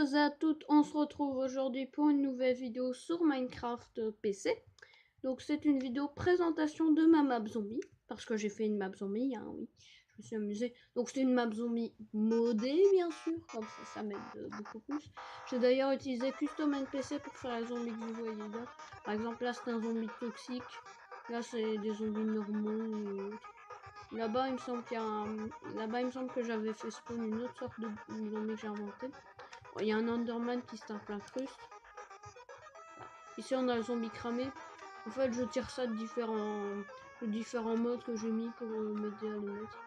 et à toutes, on se retrouve aujourd'hui pour une nouvelle vidéo sur Minecraft PC. Donc c'est une vidéo présentation de ma map zombie, parce que j'ai fait une map zombie, hein, oui, je me suis amusée. Donc c'est une map zombie modée bien sûr, comme ça m'aide beaucoup plus. J'ai d'ailleurs utilisé Custom NPC pour faire les zombies que vous voyez là. Par exemple là c'est un zombie toxique, là c'est des zombies normaux et autres. Là-bas, il me semble qu'il y a un... Là-bas, il me semble que j'avais fait spawn une autre sorte de zombie que j'ai inventé. Bon, il y a un Enderman qui se tape l'incruste. Ici, on a le zombie cramé. En fait, je tire ça de différents modes que j'ai mis pour m'aider à les mettre.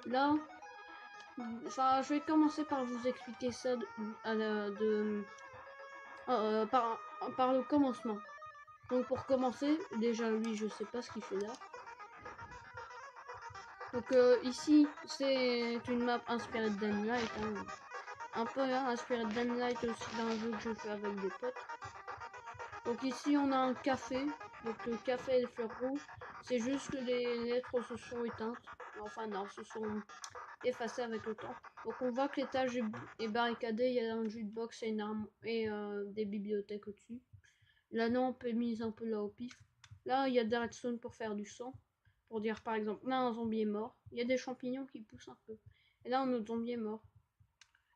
Là, enfin, je vais commencer par vous expliquer ça par le commencement. Donc, pour commencer, déjà, lui, je sais pas ce qu'il fait là. Donc ici, c'est une map inspirée de Dying Light, hein. Un peu inspirée de Dying Light aussi d'un jeu que je fais avec des potes. Donc ici, on a un café. Donc le café et les fleurs rouges, c'est juste que les lettres se sont éteintes. Enfin non, se sont effacées avec le temps. Donc on voit que l'étage est barricadé, il y a un jukebox et une arme et des bibliothèques au-dessus. La lampe est mise un peu là au pif. Là, il y a des redstone pour faire du sang. Pour dire par exemple, là un zombie est mort. Il y a des champignons qui poussent un peu. Et là un autre zombie est mort.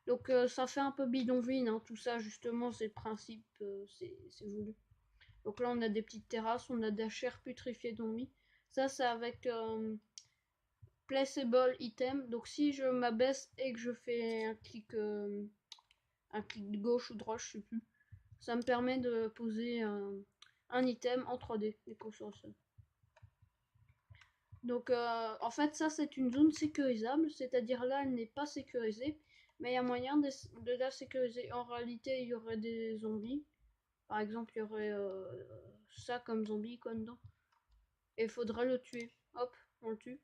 Donc ça fait un peu bidonville, hein. Tout ça justement c'est le principe, c'est voulu. Donc là on a des petites terrasses, on a de la chair putrifiée zombies. Ça c'est avec placeable item. Donc si je m'abaisse et que je fais un clic gauche ou droit, je sais plus. Ça me permet de poser un item en 3D et sur le sol. Donc en fait ça c'est une zone sécurisable, c'est-à-dire là elle n'est pas sécurisée, mais il y a moyen de la sécuriser. En réalité il y aurait des zombies, par exemple il y aurait ça comme zombie quoi dedans, et il faudrait le tuer. Hop, on le tue.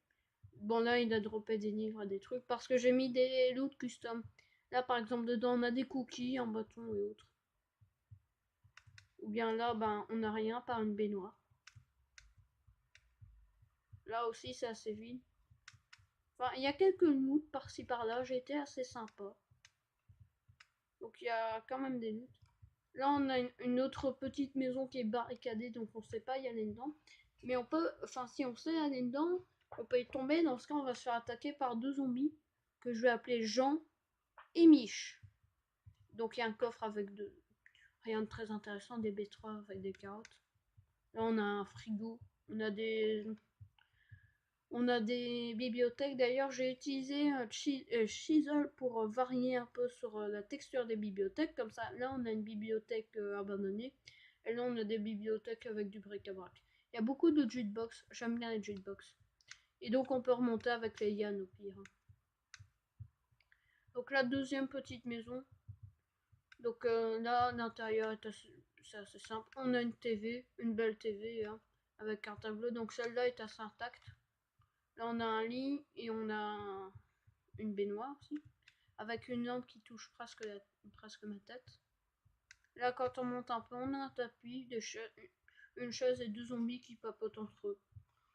Bon là il a droppé des livres, des trucs, parce que j'ai mis des loot custom. Là par exemple dedans on a des cookies, un bâton et autres. Ou bien là ben on n'a rien par une baignoire. Là aussi c'est assez vide. Enfin, il y a quelques loots par-ci par-là, j'ai été assez sympa. Donc il y a quand même des loots. Là on a une autre petite maison qui est barricadée, donc on sait pas y aller dedans. Mais on peut, enfin si on sait aller dedans, on peut y tomber. Dans ce cas on va se faire attaquer par deux zombies que je vais appeler Jean et Mich. Donc il y a un coffre avec rien de très intéressant, des betteraves avec des carottes. Là on a un frigo, on a des bibliothèques. D'ailleurs, j'ai utilisé Chisel pour varier un peu sur la texture des bibliothèques. Comme ça, là, on a une bibliothèque abandonnée. Et là, on a des bibliothèques avec du bric-à-brac. Il y a beaucoup de jukebox. J'aime bien les jukebox. Et donc, on peut remonter avec les lianes au pire. Donc, la deuxième petite maison. Donc, là, l'intérieur est assez simple. On a une TV, une belle TV, hein, avec un tableau. Donc, celle-là est assez intacte. Là, on a un lit et on a une baignoire aussi, avec une lampe qui touche presque ma tête. Là, quand on monte un peu, on a un tapis, une chaise et deux zombies qui papotent entre eux.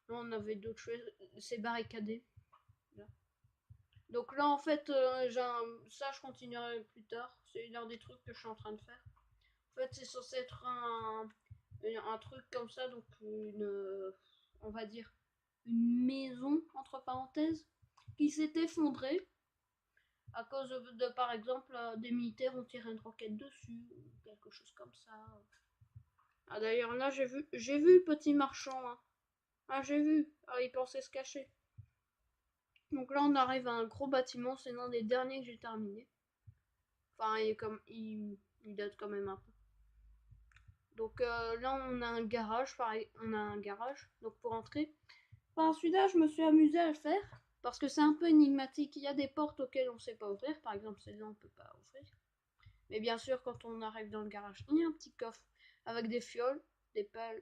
Là, on avait d'autres choses, c'est barricadé. Là. Donc là, en fait, ça, je continuerai plus tard. C'est l'un des trucs que je suis en train de faire. En fait, c'est censé être un truc comme ça, donc on va dire, une maison, entre parenthèses, qui s'est effondrée à cause par exemple, des militaires ont tiré une roquette dessus, ou quelque chose comme ça. Ah d'ailleurs là j'ai vu le petit marchand, hein. Ah j'ai vu, ah, il pensait se cacher. Donc là on arrive à un gros bâtiment, c'est l'un des derniers que j'ai terminé. Enfin il date quand même un peu. Donc là on a un garage, pareil, on a un garage, donc pour entrer. Enfin celui-là je me suis amusée à le faire, parce que c'est un peu énigmatique, il y a des portes auxquelles on ne sait pas ouvrir, par exemple celle-là on peut pas ouvrir. Mais bien sûr, quand on arrive dans le garage, il y a un petit coffre avec des fioles,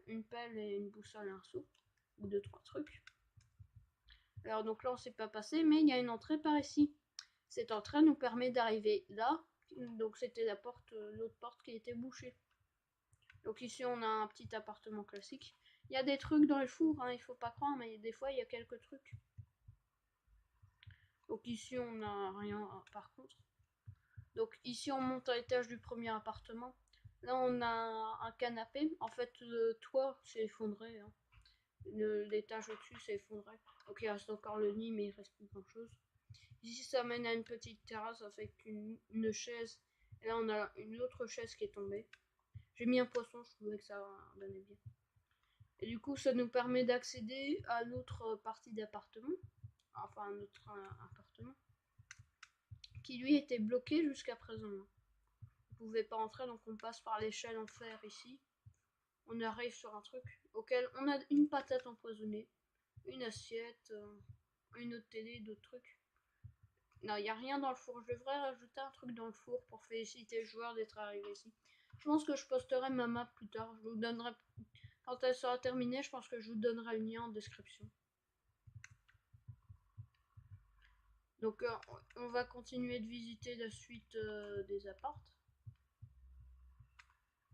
une pelle et une boussole et un seau. Ou deux, trois trucs. Alors donc là, on ne s'est pas passé, mais il y a une entrée par ici. Cette entrée nous permet d'arriver là. Donc c'était l'autre porte qui était bouchée. Donc ici, on a un petit appartement classique. Il y a des trucs dans le four, hein, il faut pas croire, mais des fois, il y a quelques trucs. Donc ici, on n'a rien par contre. Donc ici on monte à l'étage du premier appartement. Là on a un canapé. En fait le toit s'est effondré. Hein. L'étage au-dessus s'est effondré. Donc il reste encore le lit mais il reste plus grand chose. Ici ça mène à une petite terrasse avec une chaise. Et là on a une autre chaise qui est tombée. J'ai mis un poisson, je trouvais que ça donnait bien. Et du coup ça nous permet d'accéder à l'autre partie d'appartement. Enfin un autre appartement. Qui lui était bloqué jusqu'à présent. On pouvait pas entrer, donc on passe par l'échelle en fer ici. On arrive sur un truc auquel on a une patate empoisonnée, une assiette, une autre télé, d'autres trucs. Non, il n'y a rien dans le four. Je devrais rajouter un truc dans le four pour féliciter le joueur d'être arrivé ici. Je pense que je posterai ma map plus tard. Je vous donnerai, quand elle sera terminée, je pense que je vous donnerai le lien en description. Donc on va continuer de visiter la suite des appartes.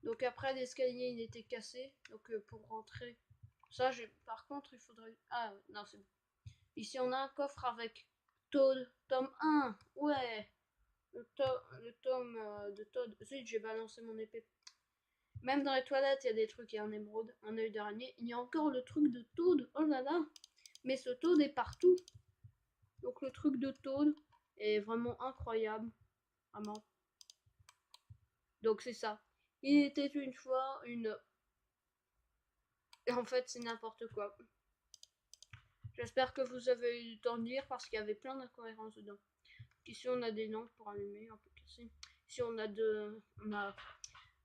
Donc après l'escalier il était cassé, donc pour rentrer, ça j'ai. Par contre il faudrait. Ah non c'est bon. Ici on a un coffre avec Toad, tome 1, ouais. Le tome de Toad. Zut j'ai balancé mon épée. Même dans les toilettes il y a des trucs, il y a un émeraude, un œil d'araignée. Il y a encore le truc de Toad, oh là là. Mais ce Toad est partout. Donc le truc de Toad est vraiment incroyable. Vraiment. Donc c'est ça. Il était une fois une. Et en fait c'est n'importe quoi. J'espère que vous avez eu le temps de lire parce qu'il y avait plein d'incohérences dedans. Ici on a des lampes pour allumer, un peu cassées. Ici on a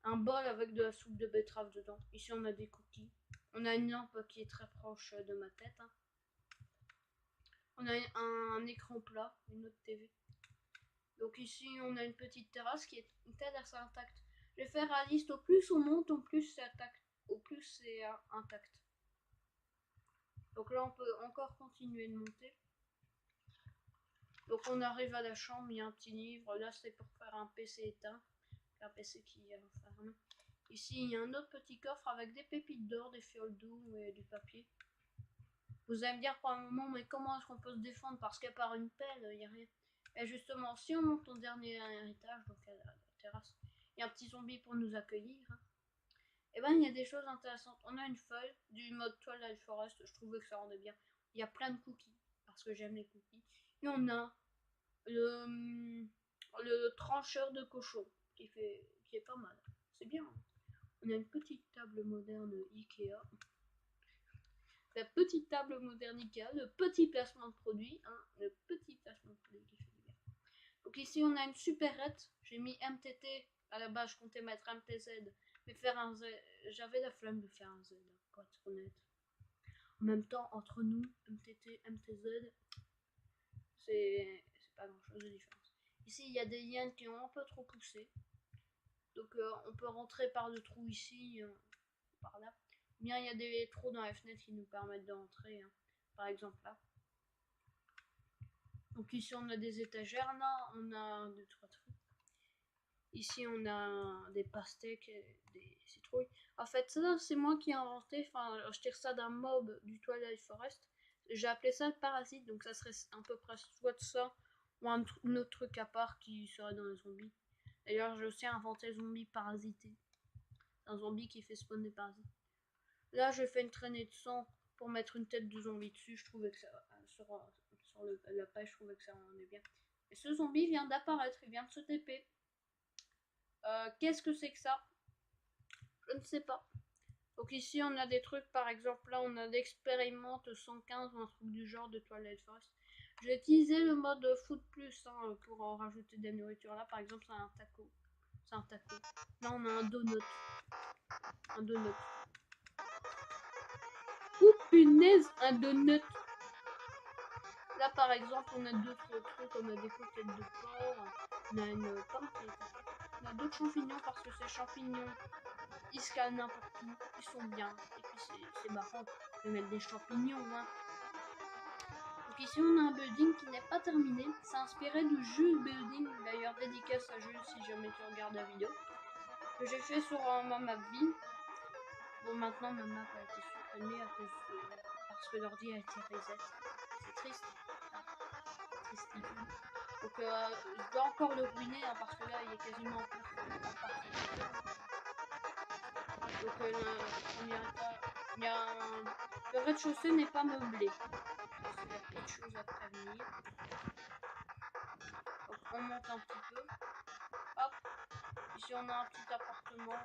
un bol avec de la soupe de betterave dedans. Ici on a des cookies. On a une lampe qui est très proche de ma tête. Hein. On a un écran plat, une autre TV. Donc ici on a une petite terrasse qui est assez intacte. Je vais faire la liste, au plus on monte, au plus c'est intact. Au plus c'est intact. Donc là on peut encore continuer de monter. Donc on arrive à la chambre, il y a un petit livre. Là c'est pour faire un PC éteint. Un PC qui ferme. Ici il y a un autre petit coffre avec des pépites d'or, des fioles d'eau et du papier. Vous allez me dire pour un moment, mais comment est-ce qu'on peut se défendre? Parce qu'à part une pelle, il n'y a rien. Et justement, si on monte au dernier étage, donc à la terrasse, il y a un petit zombie pour nous accueillir. Hein. Et ben il y a des choses intéressantes. On a une feuille du mode Twilight Forest, je trouvais que ça rendait bien. Il y a plein de cookies, parce que j'aime les cookies. Et on a le trancheur de cochon qui est pas mal. C'est bien. On a une petite table moderne Ikea. La petite table moderne Ikea, le petit placement de produit, hein, le petit placement de produit qui fait du bien. Donc ici on a une supérette. J'ai mis MTT. À la base je comptais mettre MTZ, mais faire un Z. J'avais la flemme de faire un Z, pour être honnête. En même temps, entre nous, MTT, MTZ, c'est pas grand chose de différence. Ici, il y a des liens qui ont un peu trop poussé. Donc, on peut rentrer par le trou ici, par là. Bien, il y a des trous dans la fenêtre qui nous permettent d'entrer. Hein. Par exemple, là. Donc, ici, on a des étagères. Là, on a 2-3 trucs. Ici, on a des pastèques, des citrouilles. En fait, ça, c'est moi qui ai inventé. Enfin, je tire ça d'un mob du Twilight Forest. J'ai appelé ça le parasite. Donc, ça serait à peu près soit ça ou un autre truc à part qui serait dans les zombies. D'ailleurs, j'ai aussi inventé zombie parasité. Un zombie qui fait spawn des parasites. Là, je fais une traînée de sang pour mettre une tête de zombie dessus. Je trouvais que ça. Sur la page, je trouvais que ça rendait bien. Et ce zombie vient d'apparaître, il vient de se TP. Qu'est-ce que c'est que ça? Je ne sais pas. Donc ici, on a des trucs, par exemple, là, on a l'expérimente 115 ou un truc du genre de Twilight Forest. J'ai utilisé le mode Food Plus hein, pour rajouter des nourritures. Là, par exemple, c'est un taco. C'est un taco. Là, on a un donut. Un donut. Oh punaise, un donut. Là, par exemple, on a d'autres trucs. On a des côtelettes de porc. On a une pomme qui est attaquée. On a d'autres champignons parce que ces champignons, ils se calent n'importe où. Ils sont bien. Et puis, c'est marrant de mettre des champignons. Hein. Donc ici, on a un building qui n'est pas terminé. C'est inspiré du jeu building. D'ailleurs, dédicace à Jules si jamais tu regardes la vidéo. Que j'ai fait sur ma map ville. Bon, maintenant, ma map a été supprimée à cause parce que l'ordi a été reset. C'est triste. Triste. Donc je dois encore le ruiner hein, parce que là il est quasiment en partie. Donc premier étage, il y a le rez-de-chaussée n'est pas meublé. C'est la petite chose à prévenir. Donc on monte un petit peu. Hop. Ici on a un petit appartement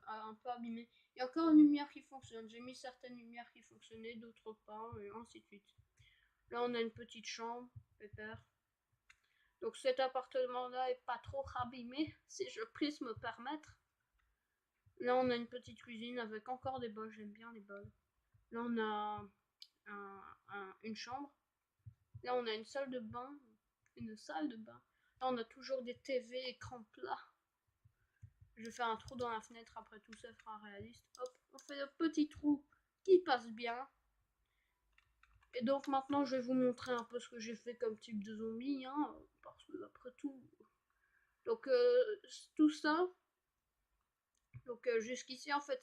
un peu abîmé. Il y a encore une lumière qui fonctionne. J'ai mis certaines lumières qui fonctionnaient, d'autres pas, et ainsi de suite. Là on a une petite chambre, pépère. Donc cet appartement-là est pas trop abîmé, si je puisse me permettre. Là on a une petite cuisine avec encore des bols, j'aime bien les bols. Là on a une chambre. Là on a une salle de bain. Là on a toujours des TV, écran plat. Je fais un trou dans la fenêtre, après tout ça sera réaliste. Hop, on fait le petit trou qui passe bien. Et donc maintenant je vais vous montrer un peu ce que j'ai fait comme type de zombie, hein, parce que après tout... Donc tout ça, donc jusqu'ici en fait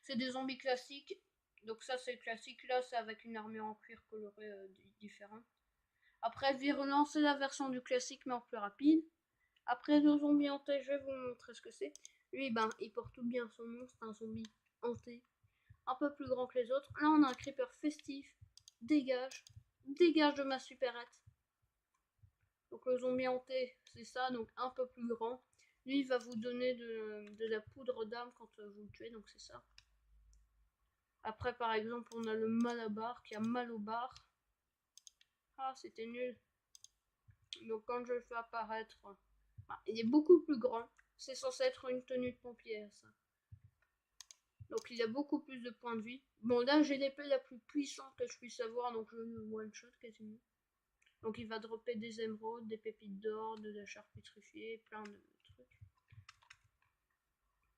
c'est des zombies classiques. Donc ça c'est classique, là c'est avec une armure en cuir colorée différente. Après Virulent c'est la version du classique mais en plus rapide. Après le zombie hanté, je vais vous montrer ce que c'est. Lui ben il porte tout bien son nom, c'est un zombie hanté. Un peu plus grand que les autres. Là on a un creeper festif. Dégage. Dégage de ma supérette. Donc le zombie hanté c'est ça, donc un peu plus grand. Lui il va vous donner de la poudre d'âme quand vous le tuez, donc c'est ça. Après par exemple on a le malabar qui a mal au bar. Ah c'était nul. Donc quand je le fais apparaître, il est beaucoup plus grand. C'est censé être une tenue de pompier ça. Donc il a beaucoup plus de points de vie. Bon là j'ai l'épée la plus puissante que je puisse avoir, donc je le one shot quasiment. Donc il va dropper des émeraudes, des pépites d'or, de la charcuterie, plein de trucs.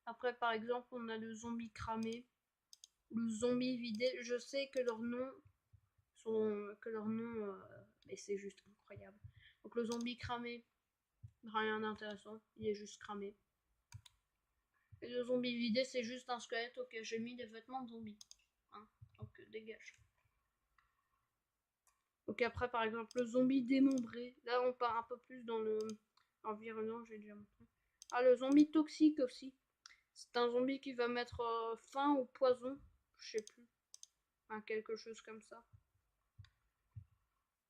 Après par exemple on a le zombie cramé, le zombie vidé. Je sais que leurs noms sont... mais c'est juste incroyable. Donc le zombie cramé, rien d'intéressant, il est juste cramé. Et le zombie vidé c'est juste un squelette, ok j'ai mis des vêtements de zombie. Hein, donc dégage. Donc après par exemple le zombie démembré, là on part un peu plus dans le environnement, j'ai déjà montré. Ah le zombie toxique aussi, c'est un zombie qui va mettre fin au poison, je sais plus, enfin, quelque chose comme ça.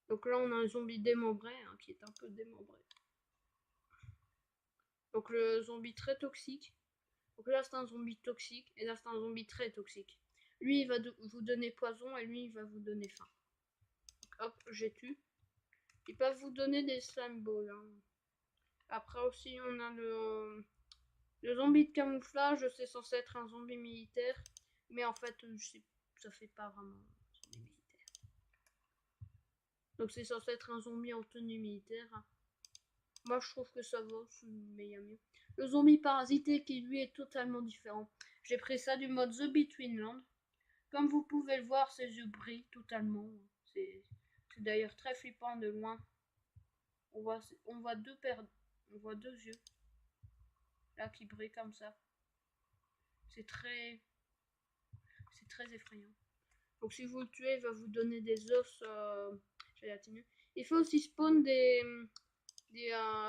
Donc là on a un zombie démembré, hein, qui est un peu démembré. Donc le zombie très toxique, donc là c'est un zombie toxique, et là c'est un zombie très toxique. Lui il va vous donner poison, et lui il va vous donner faim. Donc, hop, j'ai tué. Ils peuvent vous donner des slime balls, hein. Après aussi on a le zombie de camouflage, c'est censé être un zombie militaire, mais en fait ça fait pas vraiment un zombie militaire. Donc c'est censé être un zombie en tenue militaire. Moi je trouve que ça va, mais il y a mieux. Le zombie parasité qui lui est totalement différent. J'ai pris ça du mode The Between Land. Comme vous pouvez le voir, ses yeux brillent totalement. C'est d'ailleurs très flippant de loin. On voit deux yeux là qui brillent comme ça. C'est très effrayant. Donc si vous le tuez, il va vous donner des os gélatineux. Il faut aussi spawn des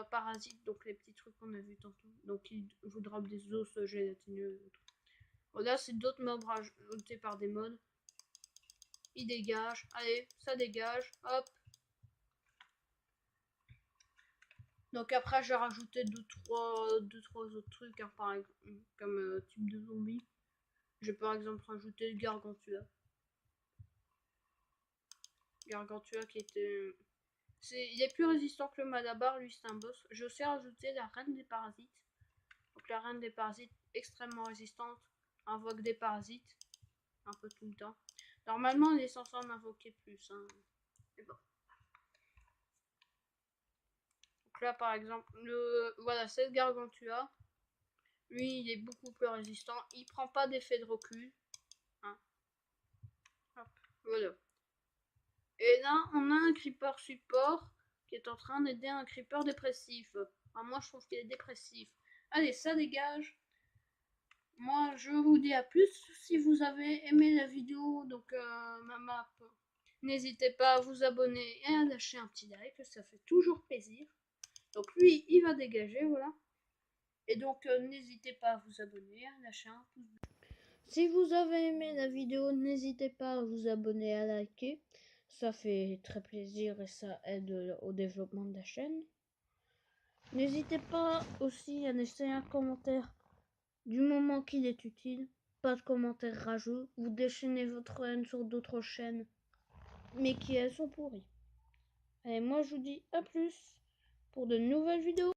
parasites, donc les petits trucs qu'on a vu tantôt. Donc il vous drop des os gélatineux. Bon, là c'est d'autres mobs rajoutés par des mods. Il dégage. Allez, ça dégage. Hop. Donc après j'ai rajouté deux trois autres trucs, hein, par exemple, comme type de zombie. J'ai par exemple rajouté le Gargantua. Gargantua qui était... il est plus résistant que le Malabar, lui c'est un boss. Je sais rajouter la reine des parasites. Donc la reine des parasites extrêmement résistante, invoque des parasites un peu tout le temps. Normalement elle est censée en invoquer plus, hein. Mais bon. Donc là par exemple, voilà c'est le Gargantua. Lui il est beaucoup plus résistant, il prend pas d'effet de recul. Hein. Hop, voilà. Et là on a un creeper support qui est en train d'aider un creeper dépressif. Enfin, moi je trouve qu'il est dépressif. Allez, ça dégage. Moi je vous dis à plus si vous avez aimé la vidéo, donc ma map N'hésitez pas à vous abonner et à lâcher un petit like, ça fait toujours plaisir. Donc lui, il va dégager, voilà. Et donc n'hésitez pas à vous abonner, à lâcher un pouce bleu. Si vous avez aimé la vidéo, n'hésitez pas à vous abonner, à liker. Ça fait très plaisir et ça aide au développement de la chaîne. N'hésitez pas aussi à laisser un commentaire du moment qu'il est utile. Pas de commentaires rageux. Vous déchaînez votre haine sur d'autres chaînes, mais qui elles sont pourries. Et moi je vous dis à plus pour de nouvelles vidéos.